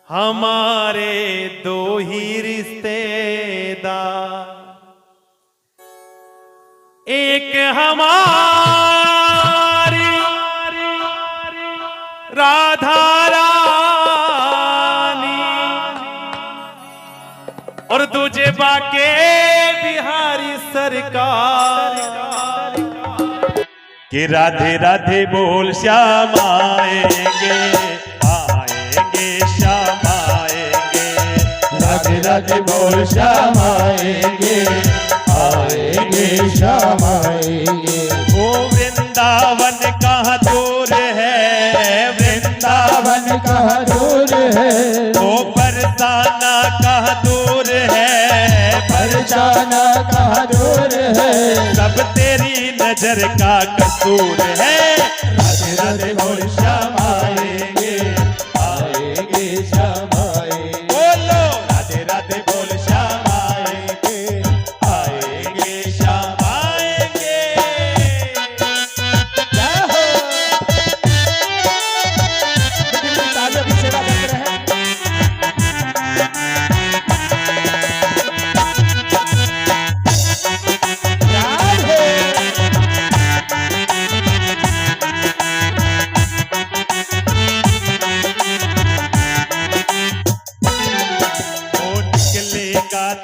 हमारे दो ही रिश्तेदार, एक हमारी राधा रानी और दूजे बाके बिहारी सरकार। कि राधे राधे बोल श्याम आएंगे, आएंगे श्याम आएंगे। राधे राधे बोल श्याम आएंगे, आएंगे श्याम आएंगे। ओ वृंदावन कहाँ दूर है, वृंदावन कहाँ दूर है। ओ बरसाना कहाँ दूर है, बरसाना कहाँ दूर है। सब तेरी नजर का कसूर है। राधे राधे बोल श्याम आएंगे, आएंगे श्याम आएंगे। बोलो राधे राधे बोल श्याम आएंगे, आएंगे श्याम आएंगे। जय हो। तालियों की सेवा करते रहे।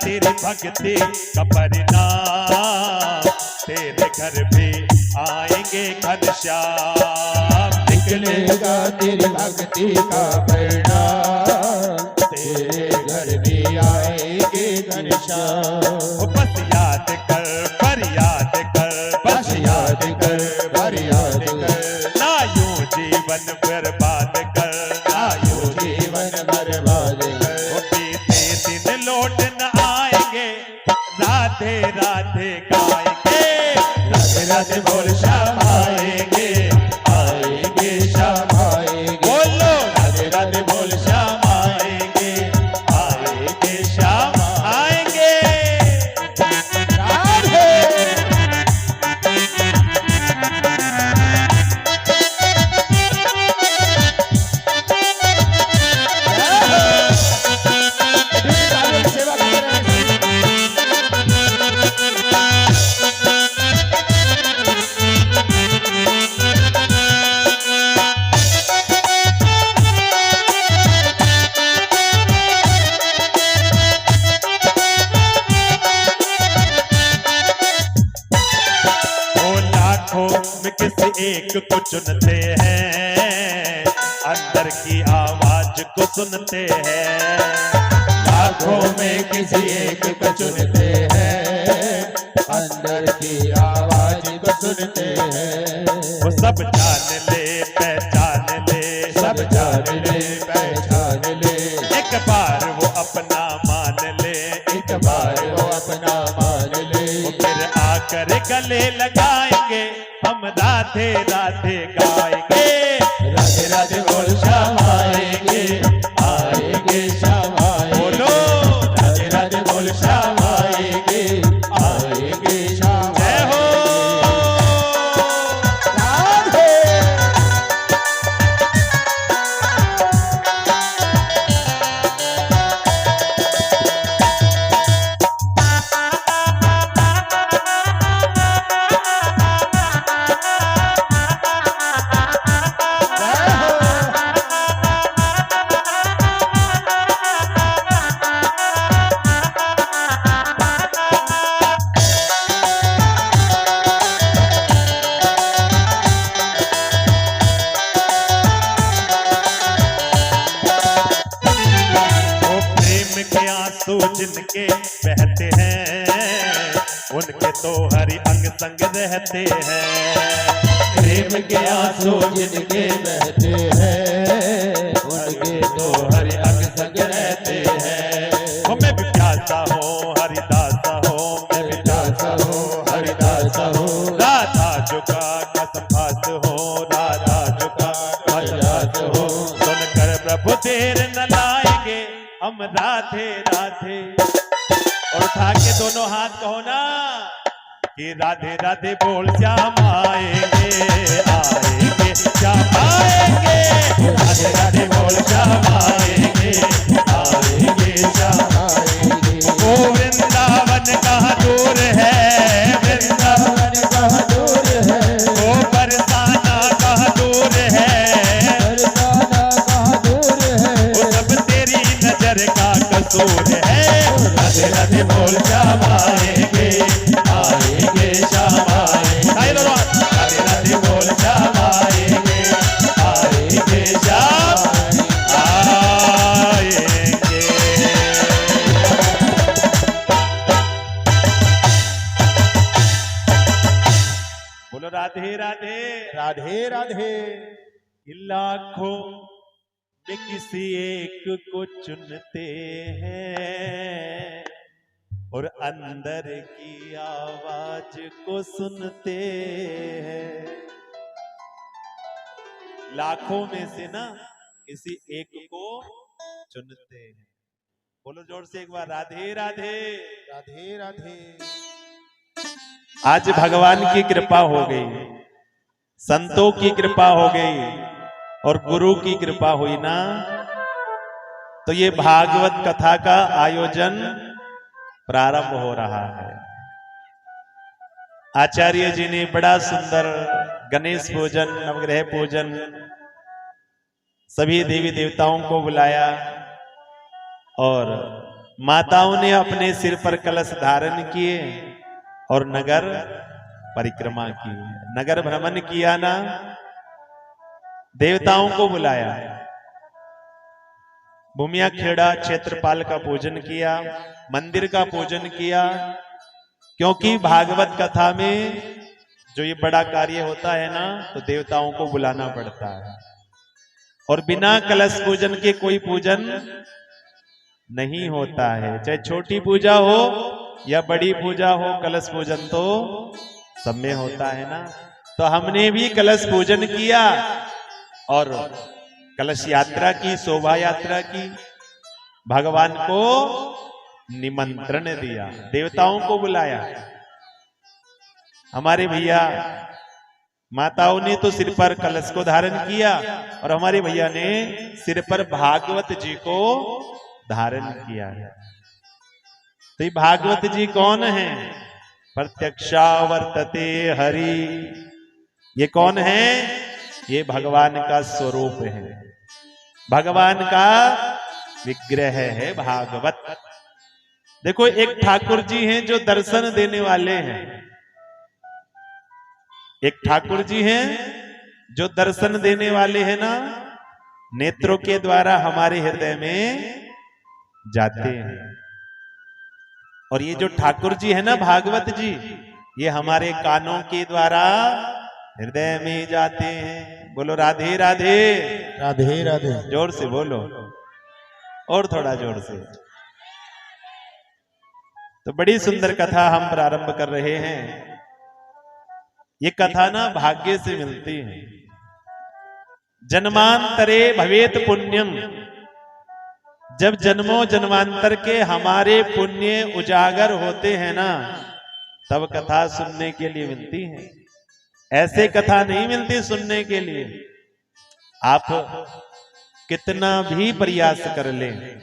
तेरी भक्ति का परिणाम, तेरे घर भी आएंगे घनश्याम। निकलेगा तेरी भक्ति का परिणाम, तेरे घर भी आएंगे घनश्याम। बस याद कर फरियाद कर, बस याद कर फरियाद कर। ना यूं जीवन बर्बाद कर, ना यूं जीवन बर्बाद कर। बीते दिन लौट न आएंगे, राधे राधे गाएंगे। राधे राधे बोल श्याम आएंगे, आएंगे श्याम आएंगे। बोलो राधे राधे बोल श्याम आएंगे, आएंगे श्याम आएंगे। राधे। सेवा करते रहे। में किसी एक को चुनते हैं, अंदर की आवाज को सुनते हैं। लाखों में किसी एक को चुनते हैं, अंदर की आवाज को सुनते हैं। वो सब जान ले पहचान ले, सब जान ले पहचान ले। एक बार वो अपना मान ले, एक बार वो अपना मान ले। वो फिर आकर गले लगाएंगे, हम राधे राधे गाएंगे। राधे राधे बोल श्याम आएंगे, आएंगे श्याम आएंगे। बोलो राधे राधे बोल श्याम आएंगे, आएंगे श्याम। जय हो। राधे। आंसू जिनके बहते हैं, उनके तो हरि अंग संग रहते हैं। प्रेम के आंसू जिनके बहते हैं, उनके तो हरि अंग संग रहते हैं। मैं भी प्यासा हूँ हरिदासा हूँ, मैं भी दासा हो हरिदास हो। राधा जुका कसम खास हो, राधा जुका हरिदास हो। सुनकर प्रभु देर न लाएंगे, हम राधे राधे। और उठा के दोनों हाथ कहो ना कि राधे राधे बोल श्याम आएंगे, आएंगे श्याम आएंगे। राधे राधे बोल श्याम आएंगे। दस्तूर है। राधे राधे बोल श्याम आएंगे, आएंगे श्याम आएंगे। राधे राधे बोल श्याम आएंगे, आएंगे श्याम आएंगे। बोलो राधे राधे। राधे राधे। लाखों में किसी एक को चुनते हैं और अंदर की आवाज को सुनते हैं। लाखों में से ना किसी एक को चुनते हैं। बोलो जोर से एक बार राधे राधे। राधे राधे। आज भगवान की कृपा हो गई, संतों की कृपा हो गई और गुरु की कृपा हुई ना, तो ये भागवत कथा का आयोजन प्रारंभ हो रहा है। आचार्य जी ने बड़ा सुंदर गणेश पूजन, नवग्रह पूजन, सभी देवी देवताओं को बुलाया और माताओं ने अपने सिर पर कलश धारण किए और नगर परिक्रमा की, नगर भ्रमण किया ना, देवताओं को बुलाया, भूमिया खेड़ा क्षेत्रपाल का पूजन किया, मंदिर का पूजन किया, क्योंकि भागवत कथा में जो ये बड़ा कार्य होता है ना, तो देवताओं को बुलाना पड़ता है और बिना कलश पूजन के कोई पूजन नहीं होता है। चाहे छोटी पूजा हो या बड़ी पूजा हो, कलश पूजन तो सब में होता है ना। तो हमने भी कलश पूजन किया और कलश यात्रा की, शोभा यात्रा की, भगवान को निमंत्रण दिया, देवताओं को बुलाया। हमारे भैया माताओं ने तो सिर पर कलश को धारण किया और हमारे भैया ने सिर पर भागवत जी को धारण किया है। तो ये भागवत जी कौन है? प्रत्यक्षावर्तते हरि। ये कौन है? ये भगवान का स्वरूप है, भगवान का विग्रह है भागवत। देखो, एक ठाकुर जी हैं जो दर्शन देने वाले हैं, एक ठाकुर जी हैं जो दर्शन देने वाले हैं ना, नेत्रों के द्वारा हमारे हृदय में जाते हैं। और ये जो ठाकुर जी है ना भागवत जी, ये हमारे कानों के द्वारा हृदय में जाते हैं। बोलो राधे राधे। राधे राधे। जोर से बोलो, और थोड़ा जोर से। तो बड़ी सुंदर कथा हम प्रारंभ कर रहे हैं। ये कथा ना भाग्य से मिलती है। जन्मांतरे भवेत पुण्यम, जब जन्मों जन्मांतर के हमारे पुण्य उजागर होते हैं ना, तब कथा सुनने के लिए मिलती है। ऐसे कथा नहीं मिलती सुनने के लिए। आप कितना भी प्रयास कर लें,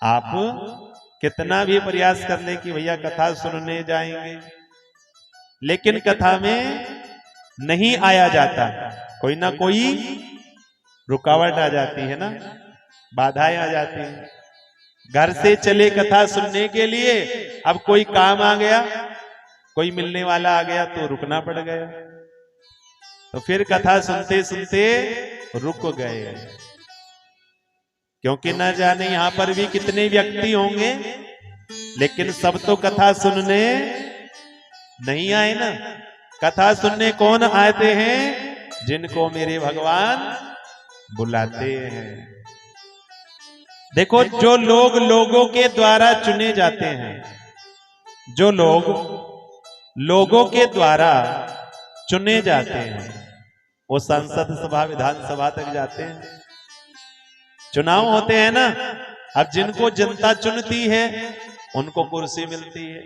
आप कितना भी प्रयास कर लें कि भैया कथा सुनने जाएंगे, लेकिन कथा में नहीं आया जाता। कोई ना कोई रुकावट आ जाती है ना, बाधाएं आ जाती हैं। घर से चले कथा सुनने के लिए, अब कोई काम आ गया, कोई मिलने वाला आ गया तो रुकना पड़ गया। तो फिर कथा सुनते सुनते रुक गए, क्योंकि न जाने यहां पर भी कितने व्यक्ति होंगे, लेकिन सब तो कथा सुनने नहीं आए ना। कथा सुनने कौन आते हैं? जिनको मेरे भगवान बुलाते हैं। देखो, जो लोग लोगों के द्वारा चुने जाते हैं, जो लोग लोगों के द्वारा चुने जाते हैं, वो संसद सभा विधानसभा तक जाते हैं। चुनाव होते हैं ना, अब जिनको जनता चुनती है उनको कुर्सी मिलती है।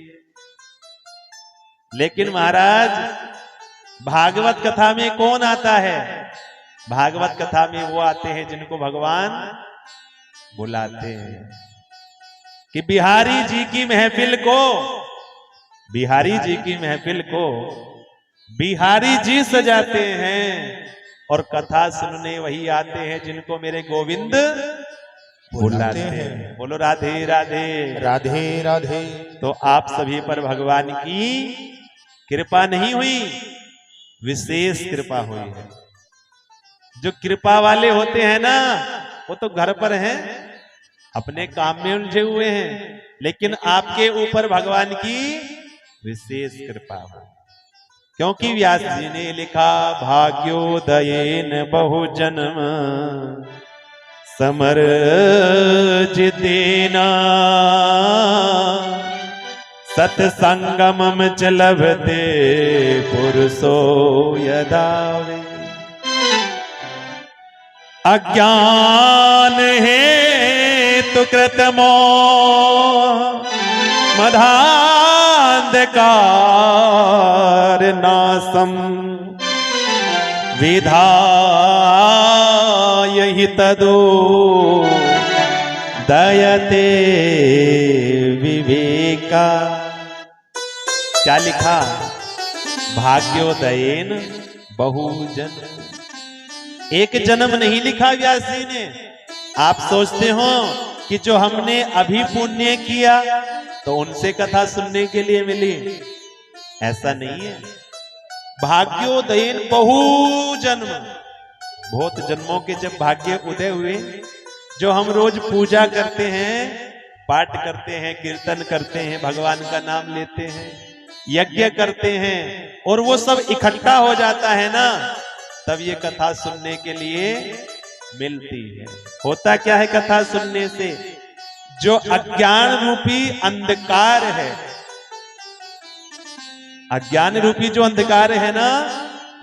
लेकिन महाराज, भागवत कथा में कौन आता है? भागवत कथा में वो आते हैं जिनको भगवान बुलाते हैं। कि बिहारी जी की महफिल को, बिहारी जी की महफिल को बिहारी जी सजाते हैं, और कथा सुनने वही आते हैं जिनको मेरे गोविंद बुलाते हैं। बोलो राधे राधे। राधे राधे। तो आप सभी पर भगवान की कृपा नहीं हुई, विशेष कृपा हुई है। जो कृपा वाले होते हैं ना, वो तो घर पर हैं, अपने काम में उलझे हुए हैं, लेकिन आपके ऊपर भगवान की विशेष कृपा हो। क्योंकि व्यास जी ने लिखा, भाग्योदयेन बहु जन्म समर्जितेना सत्संगमम च लभते पुरुषो यदा वे। अज्ञान हेतु कृतमोह मदांधकार नासम विधाय हि तदो दयते विवेका। क्या लिखा? भाग्योदयेन बहुजन। एक जन्म नहीं लिखा व्यास जी ने। आप सोचते हो कि जो हमने अभी पुण्य किया तो उनसे कथा सुनने के लिए मिली, ऐसा नहीं है। भाग्योदयेन बहुजन्म, बहुत जन्मों के जब भाग्य उदय हुए, जो हम रोज पूजा करते हैं, पाठ करते हैं, कीर्तन करते हैं, भगवान का नाम लेते हैं, यज्ञ करते हैं, और वो सब इकट्ठा हो जाता है ना, तब ये कथा सुनने के लिए मिलती है। होता क्या है कथा सुनने से? जो अज्ञान रूपी अंधकार है, अज्ञान रूपी जो अंधकार है ना,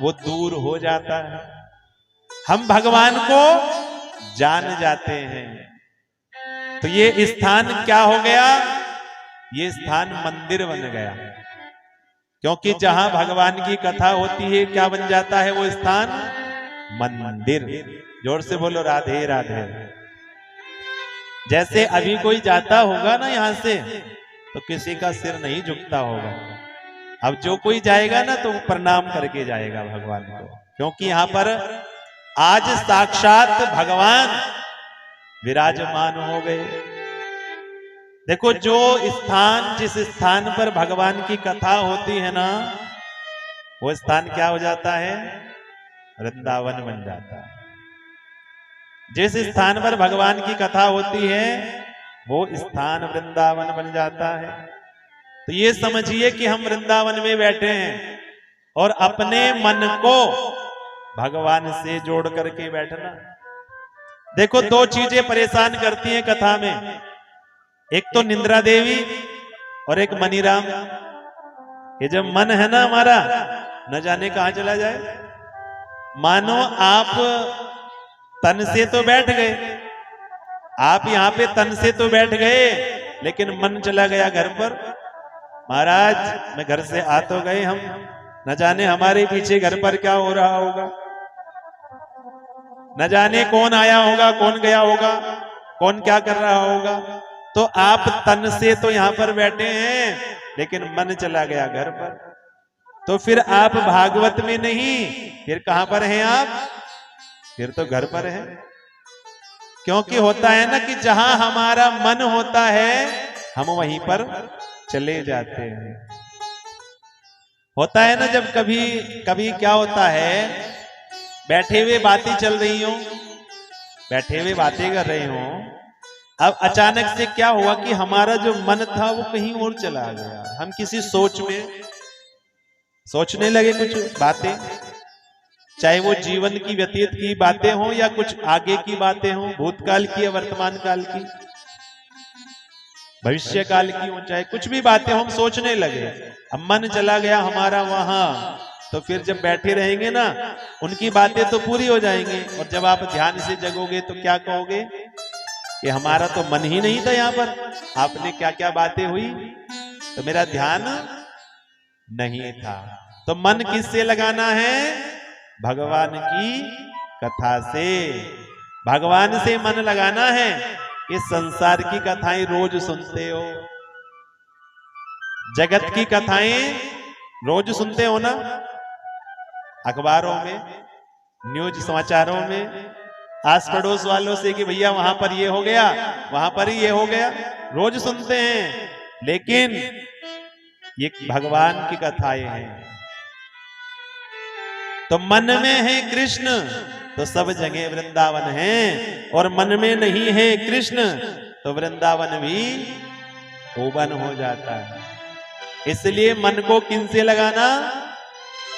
वो दूर हो जाता है। हम भगवान को जान जाते हैं। तो ये स्थान क्या हो गया? ये स्थान मंदिर बन गया। क्योंकि जहां भगवान की कथा होती है, क्या बन जाता है वो स्थान? मंदिर। जोर से बोलो राधे राधे। जैसे अभी कोई जाता होगा ना यहां से, तो किसी का सिर नहीं झुकता होगा। अब जो कोई जाएगा ना, तो प्रणाम करके जाएगा भगवान को, क्योंकि यहां पर आज साक्षात भगवान विराजमान हो गए। देखो, जो स्थान, जिस स्थान पर भगवान की कथा होती है ना, वो स्थान क्या हो जाता है? वृंदावन बन जाता है। जिस स्थान पर भगवान की कथा होती है, वो स्थान वृंदावन बन जाता है। तो ये समझिए कि हम वृंदावन में बैठे हैं और अपने मन को भगवान से जोड़ करके बैठना। देखो, दो चीजें परेशान करती हैं कथा में, एक तो निंद्रा देवी और एक मनीराम। ये जब मन है ना हमारा, न जाने कहां चला जाए। मानो आप तन से तो बैठ गए, आप यहां पे तन से तो बैठ गए, लेकिन मन चला गया घर पर। महाराज, मैं घर से आ तो गए हम, न जाने हमारे पीछे घर पर क्या हो रहा होगा, न जाने कौन आया होगा, कौन गया होगा, कौन क्या कर रहा होगा। तो आप तन से तो यहां पर बैठे हैं, लेकिन मन चला गया घर पर। तो फिर आप भागवत में नहीं, फिर कहां पर हैं आप? फिर तो घर पर हैं। क्योंकि होता है ना कि जहां हमारा मन होता है, हम वहीं पर चले जाते हैं। होता है ना, जब कभी कभी क्या होता है, बैठे हुए बातें चल रही हो, बैठे हुए बातें कर रहे हो, अब अचानक से क्या हुआ कि हमारा जो मन था वो कहीं और चला गया। हम किसी सोच में सोचने लगे कुछ बातें, चाहे वो जीवन की व्यतीत की बातें हो या कुछ आगे की बातें हो, भूतकाल की या वर्तमान काल की, भविष्य काल की हो, चाहे कुछ भी बातें हो, हम सोचने लगे। अब मन चला गया हमारा वहां, तो फिर जब बैठे रहेंगे ना, उनकी बातें तो पूरी हो जाएंगी, और जब आप ध्यान से जगोगे तो क्या कहोगे कि हमारा तो मन ही नहीं था यहाँ पर, आपने क्या क्या बातें हुई, तो मेरा ध्यान नहीं था। तो मन किससे लगाना है? भगवान की कथा से, भगवान से मन लगाना है। इस संसार की कथाएं रोज सुनते हो, जगत की कथाएं रोज सुनते हो ना, अखबारों में, न्यूज समाचारों में, आस पड़ोस वालों से कि भैया वहां पर ये हो गया, वहां पर ही ये हो गया, रोज सुनते हैं। लेकिन ये भगवान की कथाएं हैं। तो मन में है कृष्ण तो सब जगह वृंदावन है, और मन में नहीं है कृष्ण तो वृंदावन भी ओवन हो जाता है। इसलिए मन को किन से लगाना?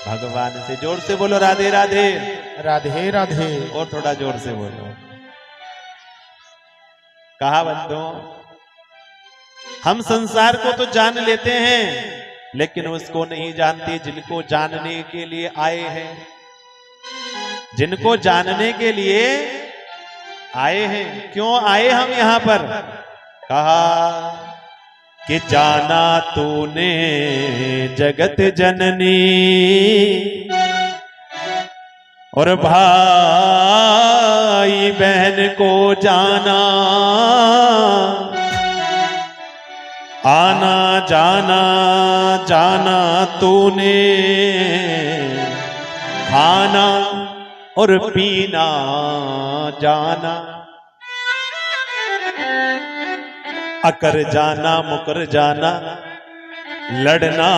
भगवान से। जोर से बोलो राधे राधे। राधे राधे। और थोड़ा जोर से बोलो। कहा बंधुओं, हम संसार को तो जान लेते हैं, लेकिन उसको नहीं जानते जिनको जानने के लिए आए हैं। जिनको जानने के लिए आए हैं। क्यों आए हम यहां पर? कहा कि जाना तूने जगत जननी और भाई बहन को जाना, आना जाना जाना तूने, खाना और पीना जाना, अकर जाना मुकर जाना, लड़ना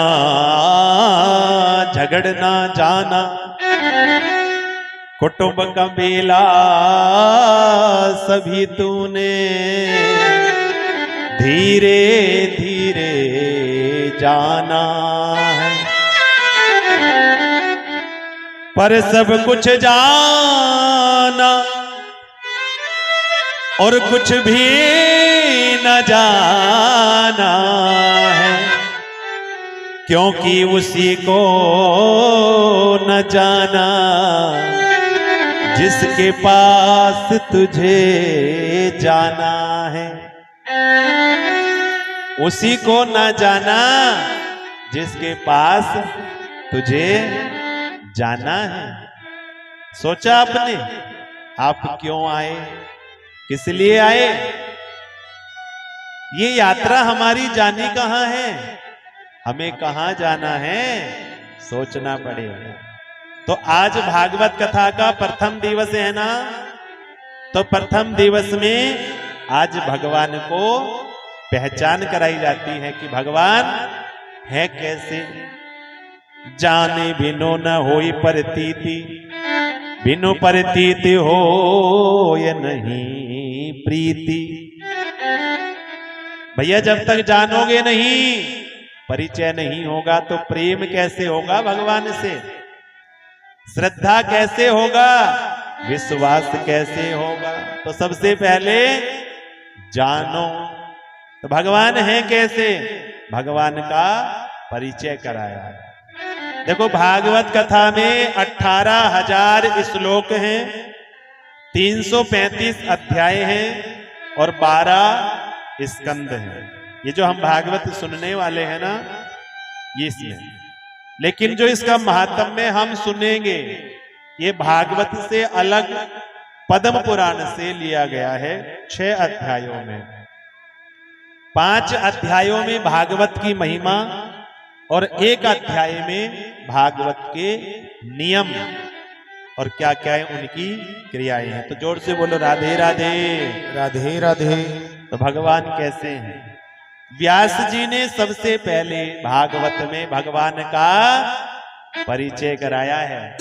झगड़ना जाना, कुटुंब कबीला सभी तूने धीरे धीरे जाना है। पर सब कुछ जाना और कुछ भी न जाना है, क्योंकि उसी को न जाना जिसके पास तुझे जाना है। उसी को न जाना जिसके पास तुझे जाना है। सोचा आपने आप क्यों आए, किस लिए आए? ये यात्रा हमारी जानी कहां है, हमें कहां जाना है, सोचना पड़ेगा। तो आज भागवत कथा का प्रथम दिवस है ना, तो प्रथम दिवस में आज भगवान को पहचान कराई जाती है कि भगवान है कैसे। जाने बिनो न होई प्रतीति, बिनु प्रतीति हो ये नहीं प्रीति। भैया जब तक जानोगे नहीं, परिचय नहीं होगा, तो प्रेम कैसे होगा भगवान से? श्रद्धा कैसे होगा? विश्वास कैसे होगा? तो सबसे पहले जानो। तो भगवान है कैसे? भगवान का परिचय कराया। देखो भागवत कथा में 18,000 श्लोक हैं, 335 अध्याय हैं और 12 स्कंद हैं। ये जो हम भागवत सुनने वाले हैं ना, ये इसमें। लेकिन जो इसका महात्म्य हम सुनेंगे, ये भागवत से अलग पद्म पुराण से लिया गया है। 6 अध्यायों में, 5 अध्यायों में भागवत की महिमा और 1 अध्याय में भागवत के नियम और क्या क्या है उनकी क्रियाएं हैं। तो जोर से बोलो राधे राधे। राधे राधे। तो भगवान कैसे हैं? व्यास जी ने सबसे पहले भागवत में भगवान का परिचय कराया है।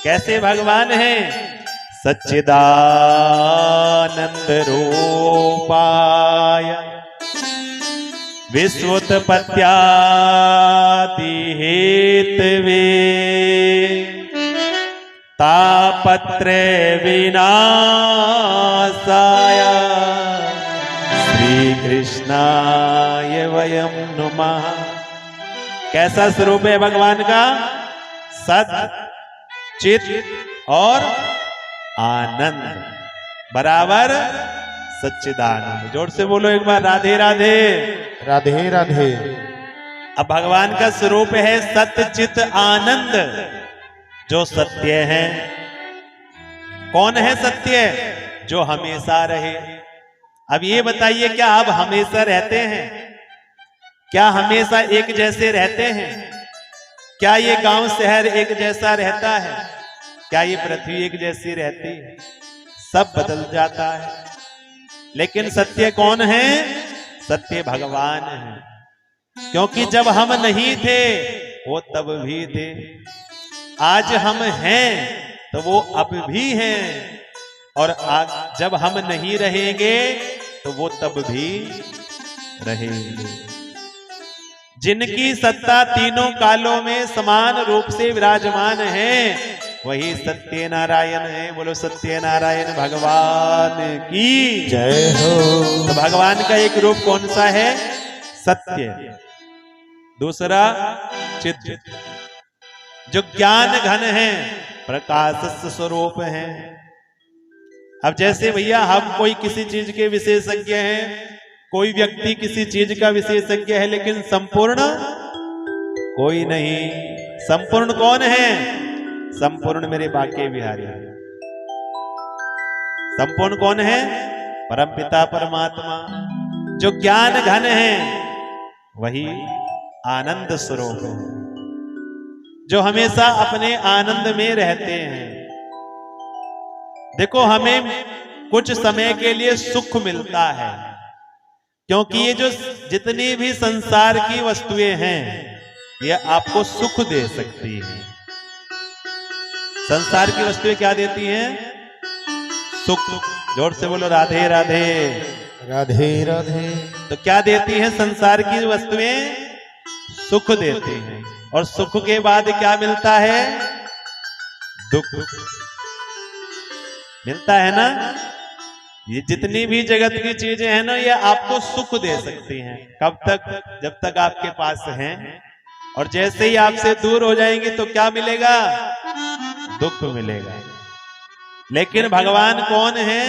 कैसे भगवान हैं? सच्चिदानंद रूपाय विश्वोत्पत्त्यादि हेतवे तापत्रय विनाशाय श्री कृष्णाय वयं नुमः। कैसा स्वरूप है भगवान का? सत चित और आनंद बराबर सच्चिदानंद। जोर से बोलो एक बार राधे राधे। राधे राधे। अब भगवान का स्वरूप है सत्य चित आनंद, जो सत्य है। कौन है सत्य? जो हमेशा रहे। अब ये बताइए, क्या आप हमेशा रहते हैं? क्या हमेशा एक जैसे रहते हैं? क्या ये गांव शहर एक जैसा रहता है? क्या ये पृथ्वी एक जैसी रहती है? सब बदल जाता है, लेकिन सत्य कौन है? सत्य भगवान है। क्योंकि जब हम नहीं थे वो तब भी थे, आज हम हैं तो वो अब भी हैं, और जब हम नहीं रहेंगे तो वो तब भी रहेंगे। जिनकी सत्ता तीनों कालों में समान रूप से विराजमान है वही सत्य नारायण है। बोलो सत्य नारायण भगवान की जय हो। तो भगवान का एक रूप कौन सा है? सत्य। दूसरा चित्त, जो ज्ञान घन है, प्रकाश स्वरूप है। अब जैसे भैया हम कोई किसी चीज के विशेषज्ञ हैं, कोई व्यक्ति किसी चीज का विशेषज्ञ है, लेकिन संपूर्ण कोई नहीं। संपूर्ण कौन है? संपूर्ण मेरे बाके बिहारी। संपूर्ण कौन है? परमपिता परमात्मा। जो ज्ञान घन है वही आनंद स्वरूप है, जो हमेशा अपने आनंद में रहते हैं। देखो, हमें कुछ समय के लिए सुख मिलता है, क्योंकि ये जो जितनी भी संसार की वस्तुएं हैं ये आपको सुख दे सकती हैं। संसार की वस्तुएं क्या देती हैं? सुख। जोर से बोलो राधे राधे। राधे राधे। तो क्या देती हैं संसार की वस्तुएं? सुख देती हैं। और सुख के बाद क्या मिलता है? दुख मिलता है ना। ये जितनी भी जगत की चीजें हैं ना, ये आपको सुख दे सकती हैं। कब तक? जब तक आपके पास हैं, और जैसे ही आपसे दूर हो जाएंगे तो क्या मिलेगा? दुख मिलेगा। लेकिन भगवान कौन है?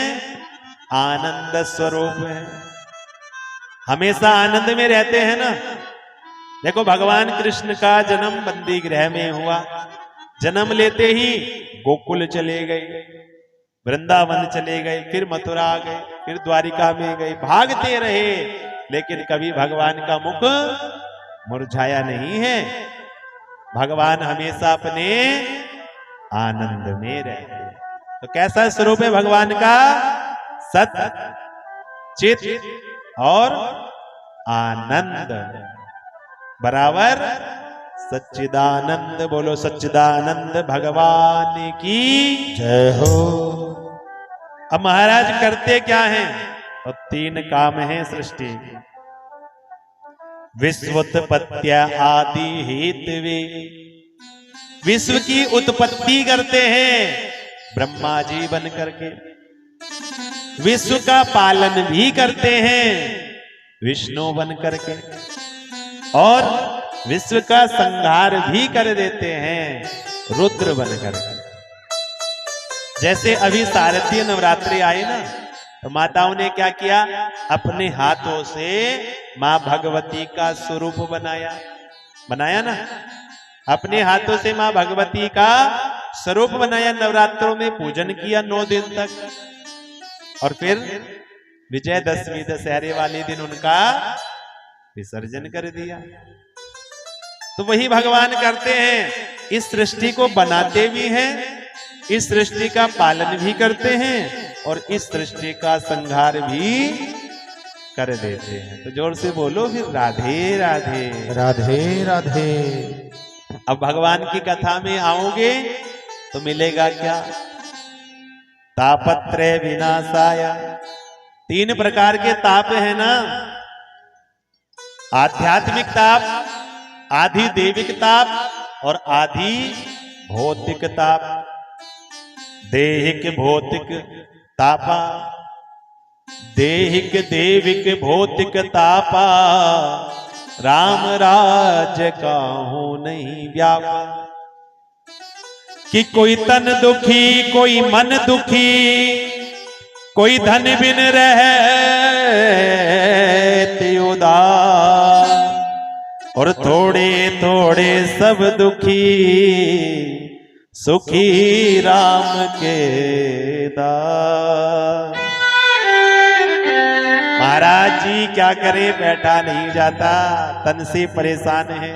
आनंद स्वरूप है, हमेशा आनंद में रहते हैं ना। देखो, भगवान कृष्ण का जन्म बंदी गृह में हुआ। जन्म लेते ही गोकुल चले गए, वृंदावन चले गए, फिर मथुरा आ गए, फिर द्वारिका में गए, भागते रहे, लेकिन कभी भगवान का मुख मुरझाया नहीं है। भगवान हमेशा अपने आनंद में रहते हैं। तो कैसा स्वरूप है भगवान का? सत्य, चित और आनंद बराबर सच्चिदानंद। बोलो सच्चिदानंद भगवान की जय हो। अब महाराज करते क्या हैं? तो 3 काम हैं सृष्टि। विश्वोत्पत्त्या आदि हेतवे, विश्व की उत्पत्ति करते हैं ब्रह्मा जी बन करके। विश्व का पालन भी करते हैं विष्णु बन करके, और विश्व का संहार भी कर देते हैं रुद्र बन करके। जैसे अभी शारदीय नवरात्रि आए ना, तो माताओं ने क्या किया? अपने हाथों से मां भगवती का स्वरूप बनाया ना। अपने हाथों से मां भगवती का स्वरूप बनाया, नवरात्रों में पूजन किया 9 दिन तक, और फिर विजयदशमी दशहरे वाले दिन उनका विसर्जन कर दिया। तो वही भगवान करते हैं, इस सृष्टि को बनाते भी हैं, इस सृष्टि का पालन भी करते हैं, और इस सृष्टि का संहार भी कर देते हैं। तो जोर से बोलो फिर राधे राधे। राधे राधे। अब भगवान की कथा में आओगे तो मिलेगा क्या? तापत्रय विनाशाय। 3 प्रकार के ताप है ना। आध्यात्मिक ताप, आधि देविक ताप और आधि भौतिक ताप। देहिक भौतिक तापा, देहिक देविक भौतिक तापा, राम राज काहू नहीं व्यापा। कि कोई तन दुखी, कोई मन दुखी, कोई धन बिन रहते उदास, और थोड़े थोड़े सब दुखी, सुखी राम के दास। महाराज जी क्या करें, बैठा नहीं जाता, तन से परेशान है।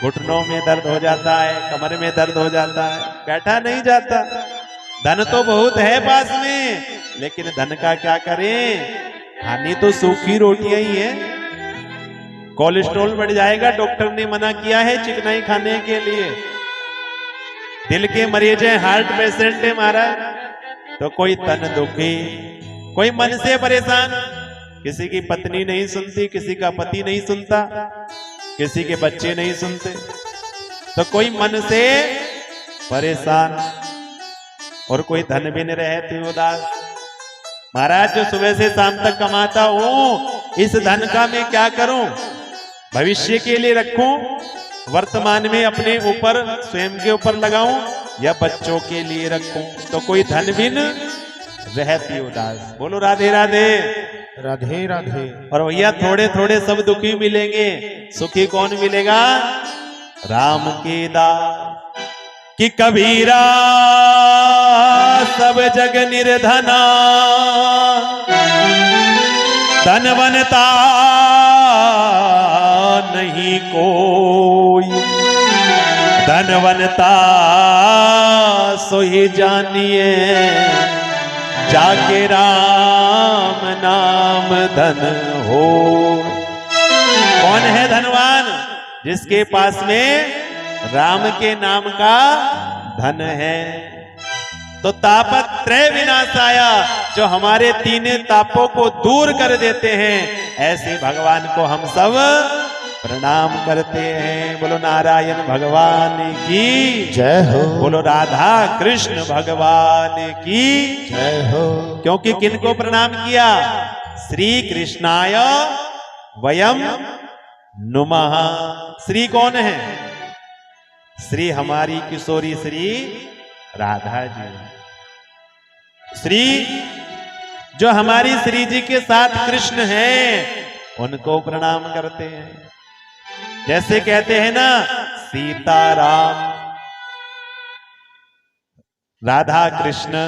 घुटनों में दर्द हो जाता है, कमर में दर्द हो जाता है, बैठा नहीं जाता। धन तो बहुत है पास में, लेकिन धन का क्या करें, खानी तो सूखी रोटियां ही है। कोलेस्ट्रॉल बढ़ जाएगा, डॉक्टर ने मना किया है चिकनाई खाने के लिए। दिल के मरीज है, हार्ट पेशेंट है महाराज, तो कोई तन दुखी, कोई मन से परेशान, किसी की पत्नी नहीं सुनती, किसी का पति नहीं सुनता, किसी के बच्चे नहीं सुनते, तो कोई मन से परेशान और कोई धन भी नहीं रहती उदास। महाराज जो सुबह से शाम तक कमाता हूं, इस धन का मैं क्या करूं, भविष्य के लिए रखूं, वर्तमान में अपने ऊपर स्वयं के ऊपर लगाऊं या बच्चों के लिए रखूं, तो कोई धन बिन रहती उदास। बोलो राधे राधे राधे राधे। और भैया थोड़े थोड़े सब दुखी मिलेंगे, सुखी कौन मिलेगा, राम के दास। कि कबीरा सब जग निर्धना, धनवनता नहीं कोई, धनवनता सो ही जानिए, जाके राम नाम धन हो। कौन है धनवान, जिसके पास में राम के नाम का धन है। तो तापत्रय विनाशाया, जो हमारे तीनों तापों को दूर कर देते हैं, ऐसे भगवान को हम सब प्रणाम करते हैं। बोलो नारायण भगवान की जय हो। बोलो राधा कृष्ण भगवान की जय हो। क्योंकि किनको प्रणाम किया, श्री कृष्णाय वयम नुमः। श्री कौन है, श्री हमारी किशोरी श्री राधा जी। श्री जो हमारी श्री जी के साथ कृष्ण हैं, उनको प्रणाम करते हैं। जैसे कहते हैं ना, सीताराम, राधा कृष्ण,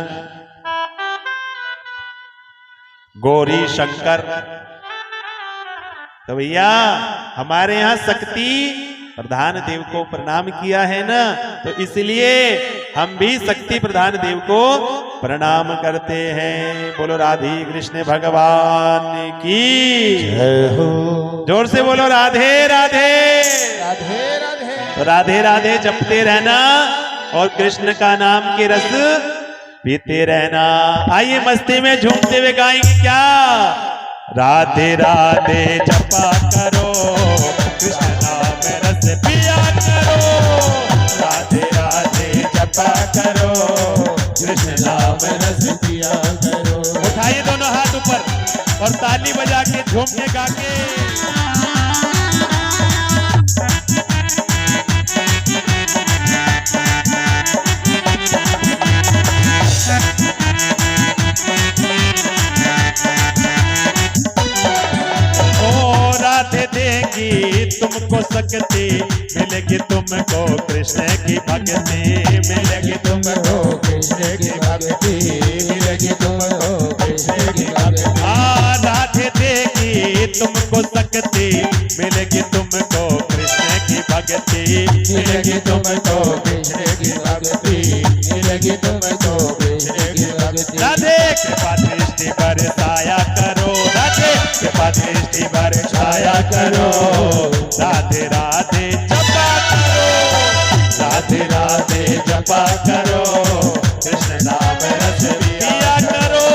गौरी शंकर। तो भैया हमारे यहां शक्ति प्रधान देव को प्रणाम किया है ना, तो इसलिए हम भी शक्ति प्रधान देव को प्रणाम करते हैं। बोलो राधे कृष्ण भगवान की जय हो। जोर से बोलो राधे राधे राधे राधे। तो राधे राधे जपते रहना और कृष्ण का नाम के रस पीते रहना। आइए मस्ती में झूमते हुए गाएंगे क्या, राधे राधे जपा करो, कृष्ण नाम रस पिया करो, राधे राधे जपा करो, कृष्ण नाम रस पिया करो। उठाइए दोनों हाथ ऊपर और ताली बजा के झूम के गा के। तुमको शक्ति मिलेगी, तुमको कृष्ण की भक्ति मिलेगी, तुमको कृष्ण की भक्ति मिलेगी, तुमको कृष्ण की भक्ति। राधे देगी तुमको शक्ति मिलेगी, तुमको कृष्ण की भक्ति मिलेगी, तुमको कृष्ण की भक्ति मिलेगी, तुमको कृष्ण की भक्ति। राधे कृपा दृष्टि बरसाया करो, राधे कृपा दृष्टि बरसाया करो, राधे राधे जपा करो, राधे राधे जपा करो, कृष्ण नाम रस पिया करो।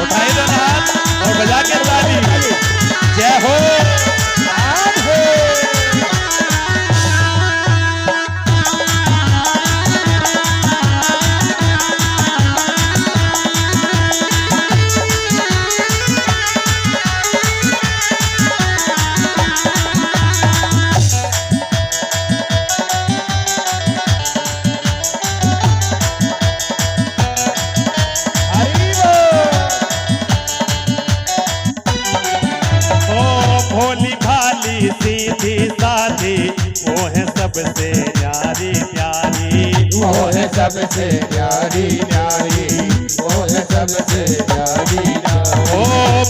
उठाइए दोनों हाथ और बजा के ताली। जय हो राधे। सीधी साधी वो है सबसे न्यारी न्यारी, वो है सबसे न्यारी न्यारी, वो है सबसे न्यारी न्यारी। ओ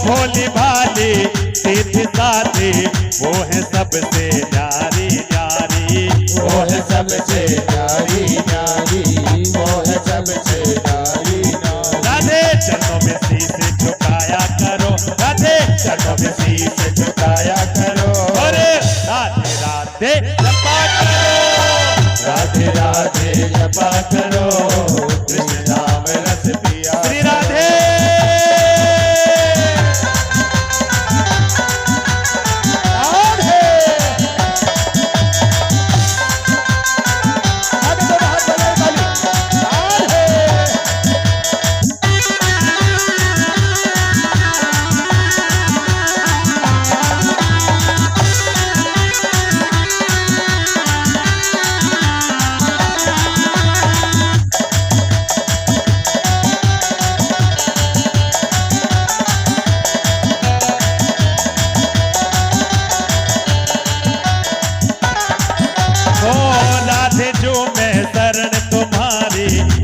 भोली भाली सीधी साधी वो है सबसे न्यारी न्यारी, वो है सबसे न्यारी न्यारी, वो है सबसे न्यारी न्यारी। राधे चरणों में शीश झुकाया करो, राधे चरणों में शीश झुकाया करो, और राधे राधे जपा करो, राधे राधे जपा करो, कृष्ण नाम रस पिया। श्री राधे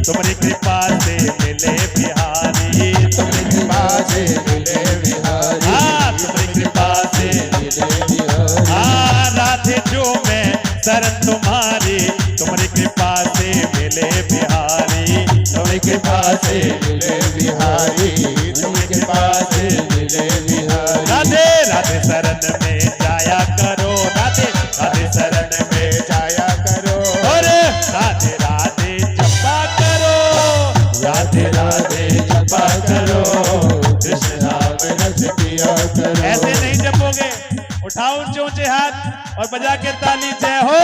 तुम्हारी कृपा से मिले बिहारी, तुम्हारी कृपा से मिले बिहारी, हाँ तुम्हारी कृपा से मिले बिहारी। हाँ राधे जो मैं शरण तुम्हारी, तुम्हारी कृपा से मिले बिहारी, तुम्हारी कृपा से मिले बिहारी, तुम्हारी कृपा से मिले बिहारी। राधे राधे शरण में जाया करो, राधे राधे शरण में जाया करो, और राधे राधे जपा करो, राधे राधे जपा करो, कृष्ण नाम रस पिया करो। ऐसे नहीं जपोगे, उठाओ ऊंचे ऊंचे हाथ और बजा के ताली, जय हो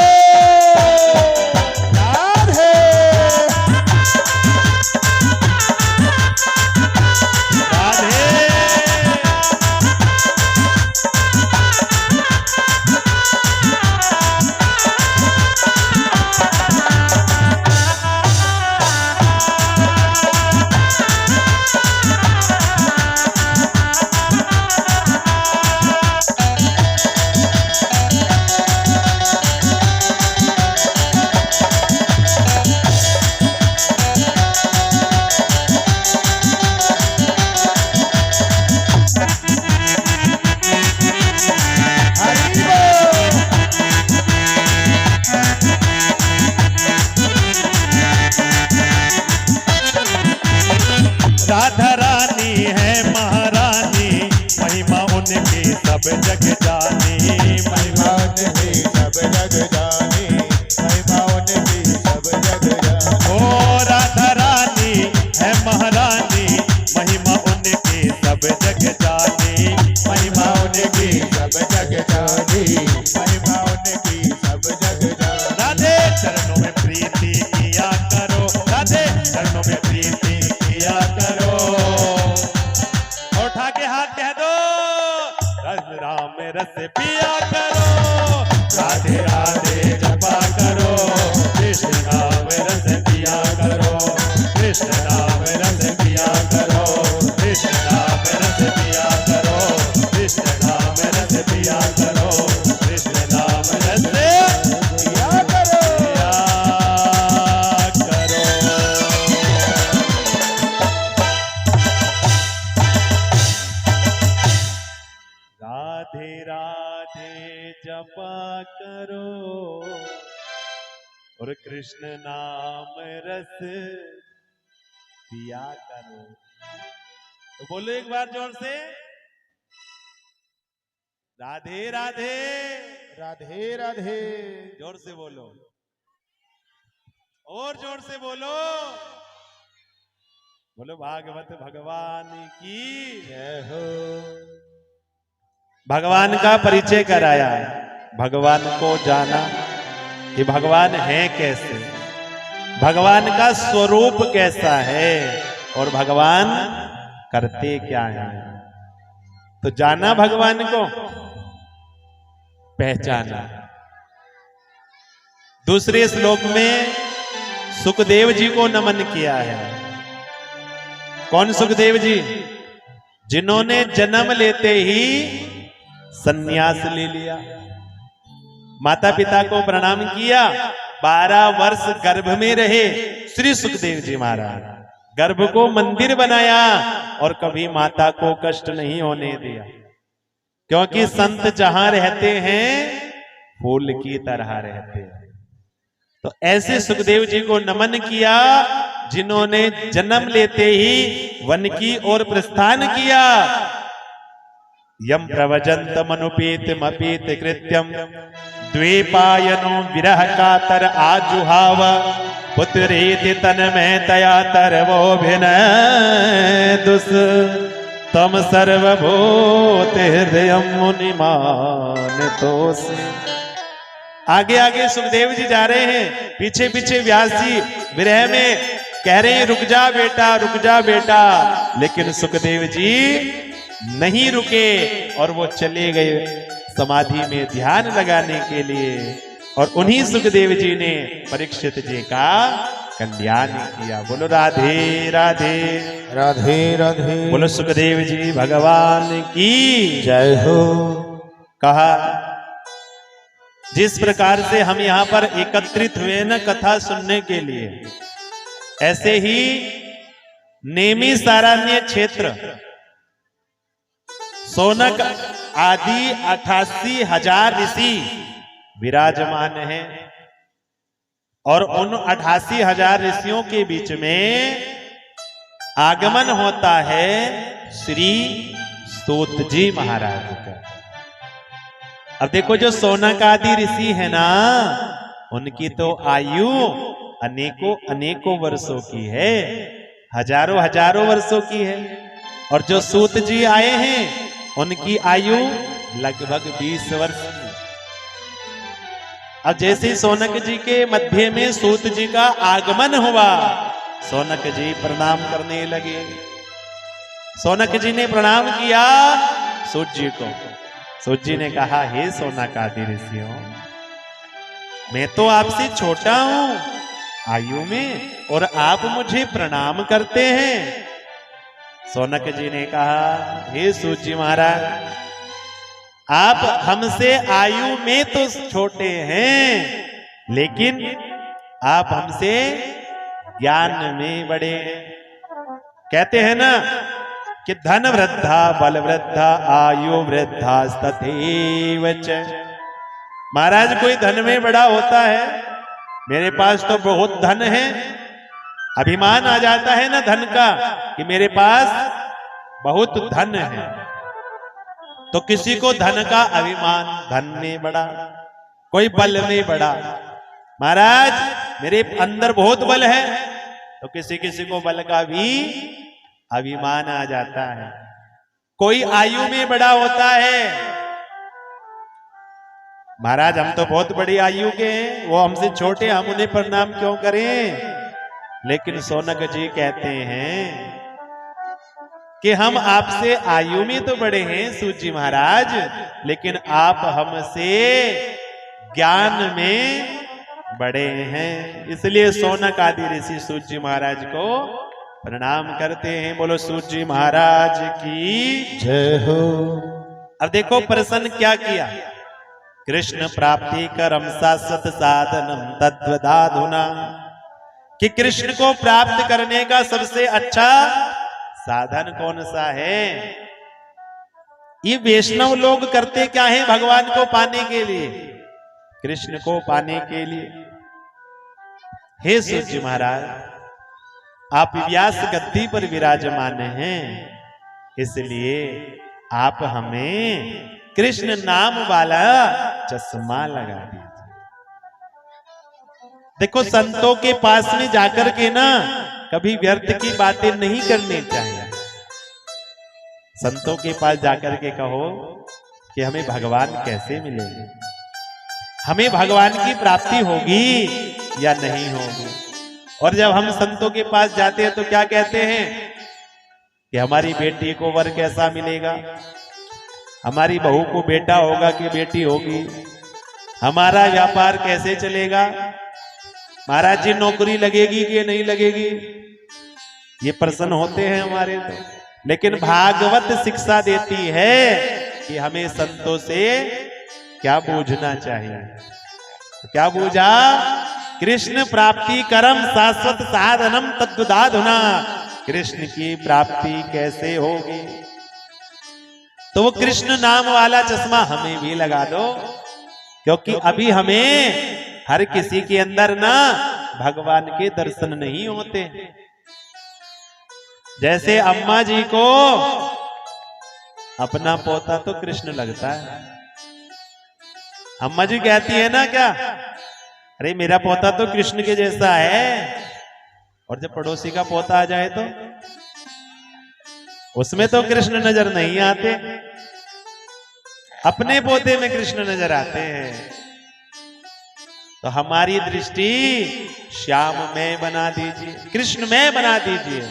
राधे राधे। राधा रानी है महारानी, महिमा उनकी सब जग जानी, महिमा उनकी सब जग जानी, महिमा उनकी सब जग जानी। ओ राधा रानी है महारानी, महिमा उनकी सब जग जानी, महिमा उनकी सब जग जानी, महिमा उनकी सब जग जानी। राधे चरणों में प्रीति किया करो, राधे चरणों में प्रीति किया करो, और उठा के हाथ कह दो रस राम रस पिया करो, राधे राधे जपा करो, कृष्ण नाम रस पिया करो, कृष्ण नाम रस पिया करो, कृष्ण नाम रस पिया करो, कृष्ण नाम रस पिया करो, कृष्ण नाम रस पिया करो। राधे राधे जपा करो और कृष्ण नाम रस पिया करो। तो बोलो एक बार जोर से, राधे राधे, राधे राधे, जोर से बोलो, और जोर से बोलो, बोलो भागवत भगवान की जय हो। भगवान का परिचय कराया, भगवान को जाना कि भगवान है कैसे, भगवान का स्वरूप कैसा है और भगवान करते क्या है। तो जाना भगवान को, पहचाना। दूसरे श्लोक में सुखदेव जी को नमन किया है। कौन सुखदेव जी? जिन्होंने जन्म लेते ही सन्यास ले लिया, माता पिता को प्रणाम किया, 12 वर्ष गर्भ में रहे श्री सुखदेव जी महाराज। गर्भ को मंदिर बनाया और कभी माता को कष्ट नहीं होने दिया, क्योंकि संत जहां रहते हैं फूल की तरह रहते हैं। तो ऐसे सुखदेव जी को नमन किया जिन्होंने जन्म लेते ही वन की ओर प्रस्थान किया। यम प्रवजंतम अनुपीतमपीत कृत्यम द्वेपायनो विरह कातर आजुहाव पुत्रेति तन्मय तया तरवोभिनय दुस तम सर्वभूत हृदय मुनिमानितोष। आगे आगे सुखदेव जी जा रहे हैं, पीछे पीछे व्यास जी विरह में कह रहे हैं रुक जा बेटा, रुक जा बेटा, लेकिन सुखदेव जी नहीं रुके और वो चले गए समाधि में ध्यान लगाने के लिए। और उन्हीं सुखदेव जी ने परीक्षित जी का कल्याण किया। बोलो राधे राधे राधे राधे। बोलो सुखदेव जी भगवान की जय हो। कहा जिस प्रकार से हम यहाँ पर एकत्रित हुए न कथा सुनने के लिए, ऐसे ही नेमी सारण्य क्षेत्र सोनक आदि 88,000 ऋषि विराजमान हैं और उन 88,000 ऋषियों के बीच में आगमन होता है श्री सूत जी महाराज का। अब देखो जो सोनक आदि ऋषि है ना, उनकी तो आयु अनेकों अनेकों वर्षों की है, हजारों हजारों वर्षों की है। और जो सूत जी आए हैं उनकी आयु लगभग 20 वर्ष की। अब जैसे सोनक जी के मध्य में सूत जी का आगमन हुआ, सोनक जी प्रणाम करने लगे। सोनक जी ने प्रणाम किया सूत जी को। सूत जी ने कहा हे सोनक आदि ऋषियों, मैं तो आपसे छोटा हूं आयु में और आप मुझे प्रणाम करते हैं। सोनक जी ने कहा हे सूत जी महाराज, आप हमसे आयु में तो छोटे हैं, लेकिन आप हमसे ज्ञान में बड़े हैं। कहते हैं ना कि धन वृद्धा बल वृद्धा आयु वृद्धा तथैव च। महाराज कोई धन में बड़ा होता है, मेरे पास तो बहुत धन है, अभिमान आ जाता है ना धन का कि मेरे पास बहुत धन है, तो किसी को धन का अभिमान, धन में बड़ा, कोई बल में बड़ा। महाराज मेरे अंदर बहुत बल है, तो किसी किसी को बल का भी अभिमान आ जाता है। कोई आयु में बड़ा होता है, महाराज हम तो बहुत बड़ी आयु के हैं, वो हमसे छोटे, हम उन्हें प्रणाम क्यों करें। लेकिन सोनक जी कहते हैं कि हम आपसे आयु में तो बड़े हैं सूत जी महाराज, लेकिन आप हमसे ज्ञान में बड़े हैं। इसलिए सोनक आदि ऋषि सूत जी महाराज को प्रणाम करते हैं। बोलो सूत जी महाराज की जय हो। अब देखो प्रसन्न क्या किया, कृष्ण प्राप्ति करम शाश्वत साधनम तद्वदाधुना, कि कृष्ण को प्राप्त करने का सबसे अच्छा साधन कौन सा है। ये वैष्णव लोग करते क्या है भगवान को पाने के लिए, कृष्ण को पाने के लिए। हे सूत जी महाराज, आप व्यास गद्दी पर विराजमान हैं, इसलिए आप हमें कृष्ण नाम वाला चश्मा लगा दीजिए। देखो संतों के पास में जाकर के ना कभी व्यर्थ की बातें नहीं करनी चाहिए। संतों के पास जाकर के कहो कि हमें भगवान कैसे मिलेंगे, हमें भगवान की प्राप्ति होगी या नहीं होगी। और जब हम संतों के पास जाते हैं तो क्या कहते हैं कि हमारी बेटी को वर कैसा मिलेगा, हमारी बहू को बेटा होगा कि बेटी होगी, हमारा व्यापार कैसे चलेगा, महाराज जी नौकरी लगेगी कि नहीं लगेगी, ये प्रश्न होते हैं हमारे तो। लेकिन भागवत शिक्षा देती है कि हमें संतों से क्या बूझना चाहिए। तो क्या बूझा, कृष्ण प्राप्ति करम शाश्वत साधनम तद्वदाधुना, कृष्ण की प्राप्ति कैसे होगी। तो वो कृष्ण नाम वाला चश्मा हमें भी लगा दो, क्योंकि अभी हमें हर किसी के अंदर ना भगवान के दर्शन नहीं होते। जैसे अम्मा जी को अपना पोता तो कृष्ण लगता है, अम्मा जी कहती है ना क्या, अरे मेरा पोता तो कृष्ण के जैसा है। और जब पड़ोसी का पोता आ जाए तो उसमें तो कृष्ण नजर नहीं आते, अपने पोते में कृष्ण नजर आते हैं। तो हमारी दृष्टि श्याम में बना दीजिए, कृष्ण में बना दीजिए।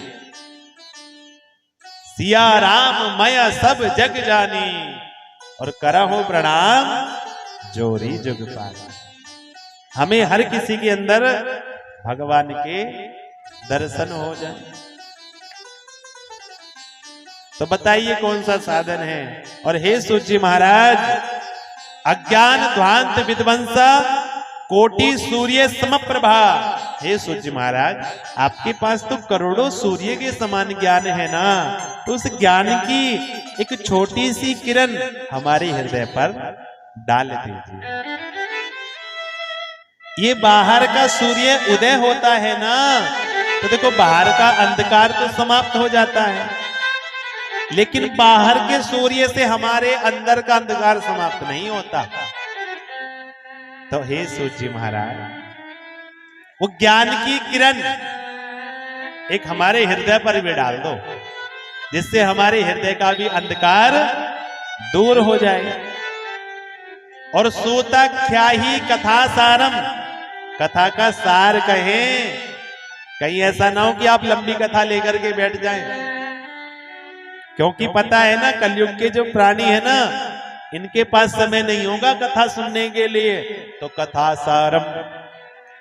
सिया राम मय सब जग जानी, और करहु प्रणाम जोरी जुग पानी। हमें हर किसी के अंदर भगवान के दर्शन हो जाए। तो बताइए कौन सा साधन है। और हे सूत जी महाराज, अज्ञान ध्वांत विध्वंसा कोटि सूर्य समप्रभा। हे सूत जी महाराज, आपके पास तो करोड़ों सूर्य के समान ज्ञान है ना, तो उस ज्ञान की एक छोटी सी किरण हमारे हृदय पर डाल दीजिए। ये बाहर का सूर्य उदय होता है ना, तो देखो बाहर का अंधकार तो समाप्त हो जाता है, लेकिन बाहर के सूर्य से हमारे अंदर का अंधकार समाप्त नहीं होता। तो हे सूत जी महाराज, वो ज्ञान की किरण एक हमारे हृदय पर भी डाल दो, जिससे हमारे हृदय का भी अंधकार दूर हो जाए। और सूताख्याही कथा सारम, कथा का सार कहें, कहीं ऐसा ना हो कि आप लंबी कथा लेकर के बैठ जाएं। क्योंकि पता है ना, कलयुग के जो प्राणी है ना, इनके पास समय नहीं होगा कथा सुनने के लिए। तो कथा सारम,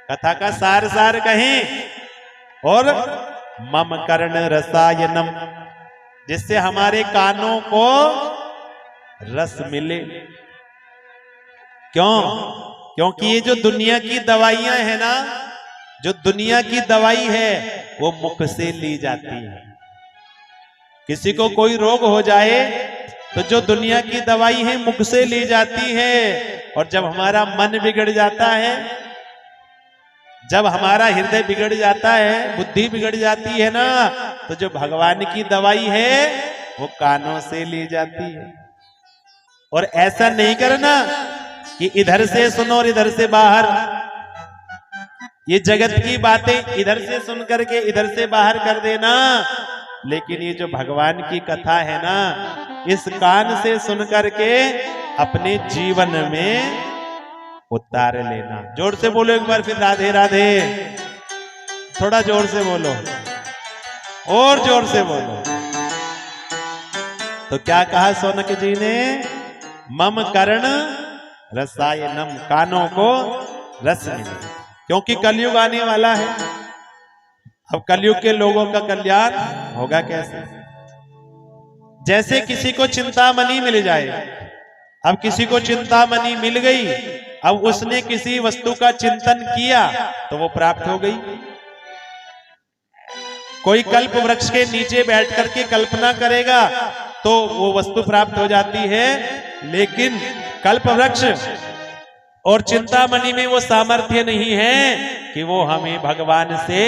कथा का सार सार कहें। और मम कर्ण रसायनम, जिससे हमारे कानों को रस मिले। क्यों? क्योंकि ये जो दुनिया की दवाइयां है ना, जो दुनिया की दवाई है वो मुख से ली जाती है। किसी को कोई रोग हो जाए तो जो दुनिया की दवाई है मुख से ली जाती है। और जब हमारा मन बिगड़ जाता है, जब हमारा हृदय बिगड़ जाता है, बुद्धि बिगड़ जाती है ना, तो जो भगवान की दवाई है वो कानों से ली जाती है। और ऐसा नहीं करना कि इधर से सुनो और इधर से बाहर, ये जगत की बातें इधर से सुन करके इधर से बाहर कर देना। लेकिन ये जो भगवान की कथा है ना, इस कान से सुन करके अपने जीवन में उतार लेना। जोर से बोलो एक बार फिर, राधे राधे। थोड़ा जोर से बोलो, और जोर से बोलो। तो क्या कहा सोनक जी ने, मम कर्ण रसायनम, कानों को रस मिले। क्योंकि कलयुग आने वाला है। अब कलयुग के लोगों का कल्याण होगा कैसे? जैसे किसी को चिंतामणि मिल जाए, अब किसी को चिंतामणि मिल गई, अब उसने किसी वस्तु का चिंतन किया तो वो प्राप्त हो गई। कोई कल्प वृक्ष के नीचे बैठ करके कल्पना करेगा तो वो वस्तु प्राप्त हो जाती है। लेकिन कल्प वृक्ष और चिंतामणि में वो सामर्थ्य नहीं है कि वो हमें भगवान से